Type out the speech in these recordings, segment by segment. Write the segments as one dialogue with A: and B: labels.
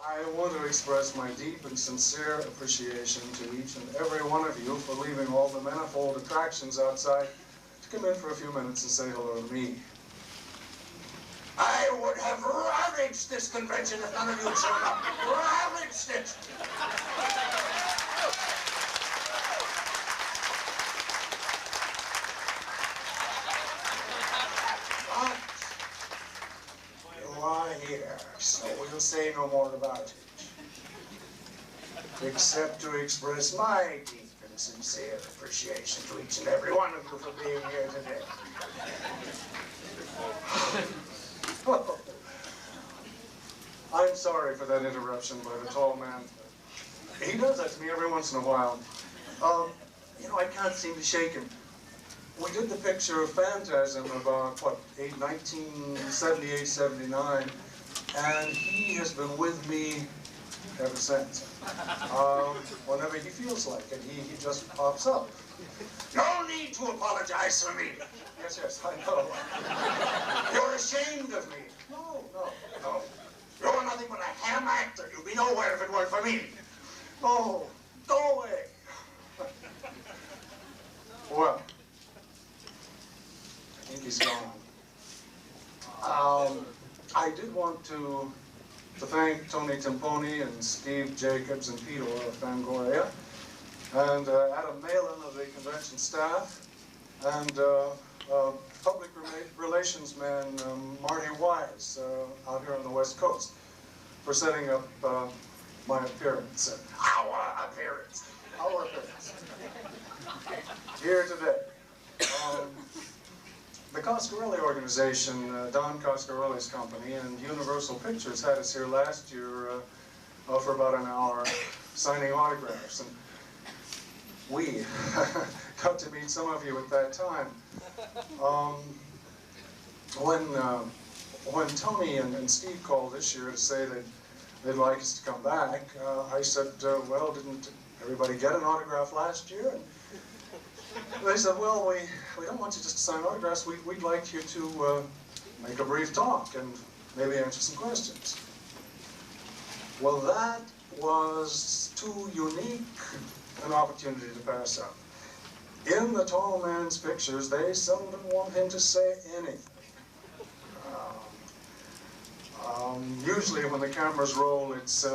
A: I want to express my deep and sincere appreciation to each and every one of you for leaving all the manifold attractions outside to come in for a few minutes and say hello to me.
B: I would have ravaged this convention if none of you had shown up. Ravaged it! But you are here, so we'll say no more about it. Except to express my deep and sincere appreciation to each and every one of you for being here today.
A: I'm sorry for that interruption by the tall man. He does that to me every once in a while. You know, I can't seem to shake him. We did the picture of Phantasm about, what, 1978, 79, and he has been with me ever since. Whenever he feels like it, he just pops up.
B: No need to apologize for me.
A: Yes, I know.
B: You're ashamed of me.
A: No.
B: You're nothing but a ham actor. You'd be nowhere if it weren't for me.
A: Oh, go away. Well, I think he's gone. I did want to thank Tony Timponi and Steve Jacobs and Peter of Fangoria, and Adam Malin of the convention staff, and public relations man Marty Wise out here on the West Coast for setting up my appearance.
B: Our appearance.
A: Our appearance. Here today. The Coscarelli organization, Don Coscarelli's company, and Universal Pictures had us here last year for about an hour signing autographs. And we got to meet some of you at that time. When Tony and Steve called this year to say that they'd like us to come back, I said, well, didn't everybody get an autograph last year? And they said, well, we don't want you just to sign autographs. We'd like you to make a brief talk and maybe answer some questions. Well, that was too unique an opportunity to pass up. In the tall man's pictures, they seldom want him to say anything. Usually when the cameras roll, it's,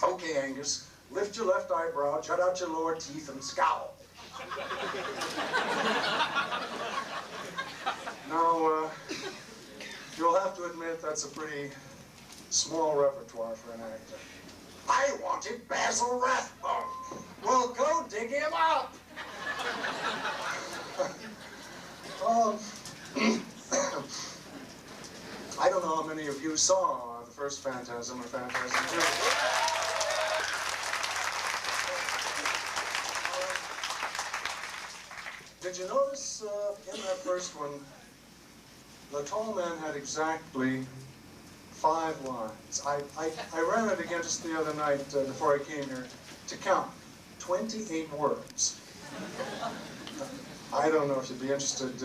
A: okay, Angus, lift your left eyebrow, jut out your lower teeth, and scowl. Now, you'll have to admit that's a pretty small repertoire for an actor.
B: I wanted Basil Rathbone.
A: Well, go dig him up! I don't know how many of you saw the first Phantasm or Phantasm 2. Did you notice in that first one, the tall man had exactly 5 lines. I ran it again just the other night before I came here to count 28 words. I don't know if you'd be interested.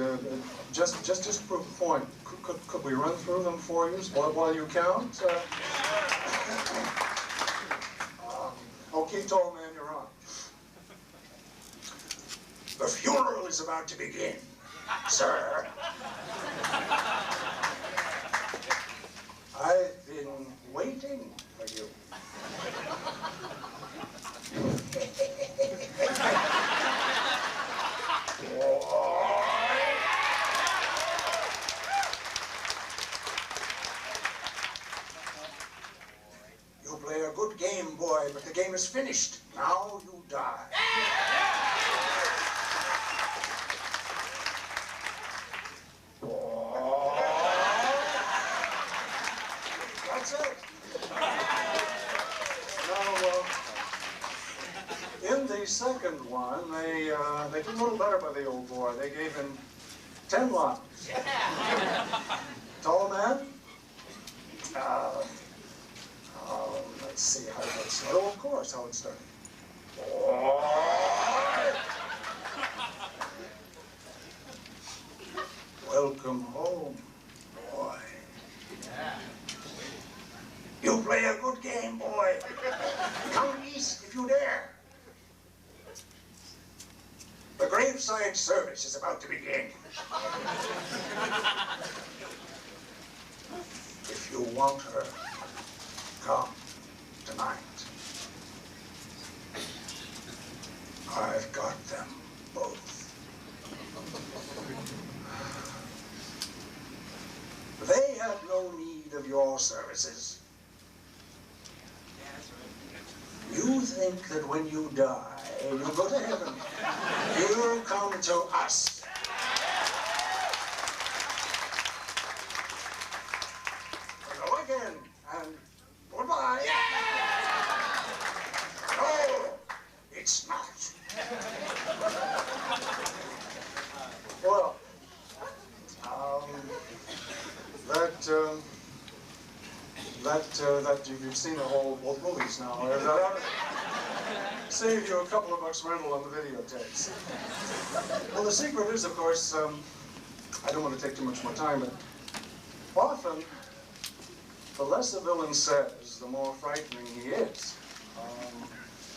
A: Just to prove a point, could we run through them for you while you count? Okay, tall man, you're on.
B: The funeral is about to begin, sir.
A: I've been waiting for you.
B: You play a good game, boy, but the game is finished. Now you die.
A: That's it. Now, in the second one, they did a little better by the old boy. They gave him 10 lines. Tall man? Let's see how it started. Oh, of course, how it started. Welcome home, boy.
B: You play a good game, boy. Come east if you dare. The graveside service is about to begin. If you want her, come tonight. I've got them both. They have no need of your services. You think that when you die, you go to heaven. You come to us. Hello again, and goodbye. No, it's not.
A: Well, you've seen the whole both movies now. That save you a couple of bucks rental on the videotapes. Well, the secret is, of course, I don't want to take too much more time, but often the less a villain says, the more frightening he is.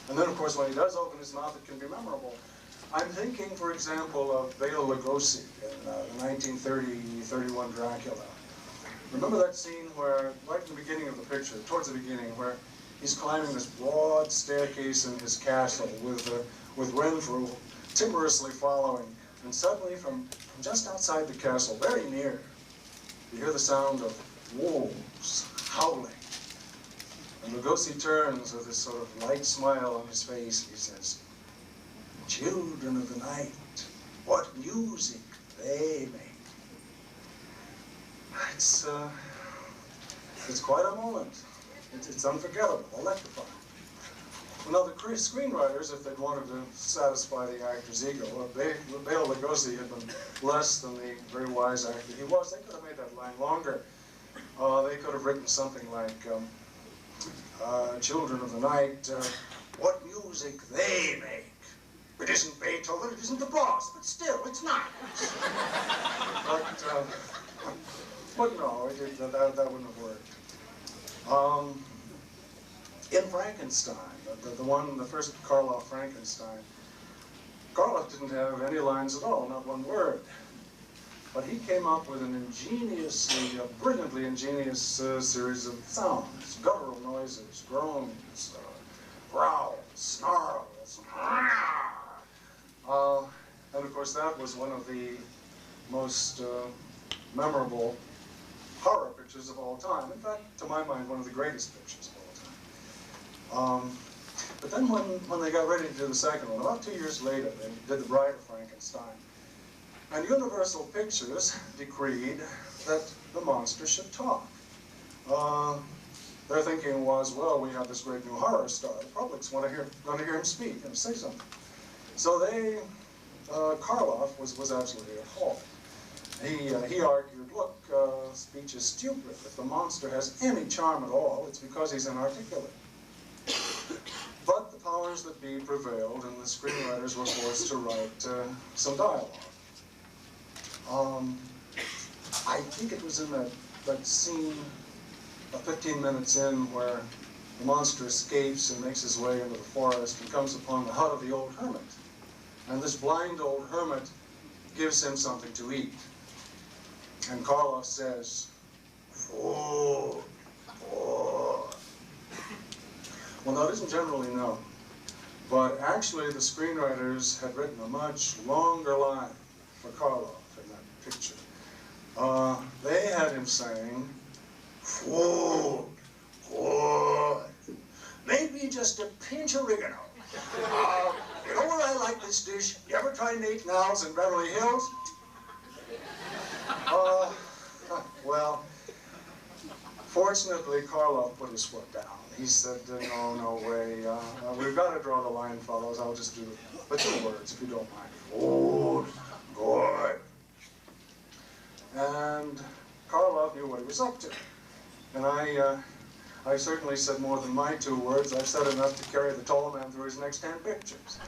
A: And then, of course, when he does open his mouth, it can be memorable. I'm thinking, for example, of Bela Lugosi in the 1930-31 Dracula. Remember that scene where, right at the beginning of the picture, towards the beginning, where he's climbing this broad staircase in his castle with Renfrew timorously following, and suddenly from just outside the castle, very near, you hear the sound of wolves howling. And Lugosi turns with this sort of light smile on his face. He says, "Children of the night, what music they make." It's quite a moment. It's unforgettable, electrifying. Well, now the screenwriters, if they'd wanted to satisfy the actor's ego, Bela Lugosi had been less than the very wise actor he was. They could have made that line longer. They could have written something like, "Children of the night, what music they make. It isn't Beethoven, it isn't the boss, but still, it's not." But no, that wouldn't have worked. In Frankenstein, the first Karloff Frankenstein, Karloff didn't have any lines at all, not one word. But he came up with an ingeniously, brilliantly ingenious series of sounds, guttural noises, groans, growls, snarls. And of course that was one of the most memorable horror pictures of all time. In fact, to my mind, one of the greatest pictures of all time. But then when they got ready to do the second one, about 2 years later, they did The Bride of Frankenstein. And Universal Pictures decreed that the monster should talk. Their thinking was, well, we have this great new horror star. The public's going to hear him speak and say something. So Karloff was absolutely appalled. He argued, look, speech is stupid. If the monster has any charm at all, it's because he's inarticulate. But the powers that be prevailed, and the screenwriters were forced to write some dialogue. I think it was in that scene, 15 minutes in, where the monster escapes and makes his way into the forest and comes upon the hut of the old hermit. And this blind old hermit gives him something to eat. And Karloff says, "Food, food." Well, that isn't generally known. But actually, the screenwriters had written a much longer line for Karloff in that picture. They had him saying, "Food, food, maybe just a pinch of oregano. You know where I like this dish? You ever try Nate Now's in Beverly Hills?" Well, fortunately, Karloff put his foot down. He said, no way. We've got to draw the line, fellows. I'll just do the 2 words, if you don't mind. Food, good. And Karloff knew what he was up to. And I certainly said more than my 2 words. I've said enough to carry the tall man through his next 10 pictures.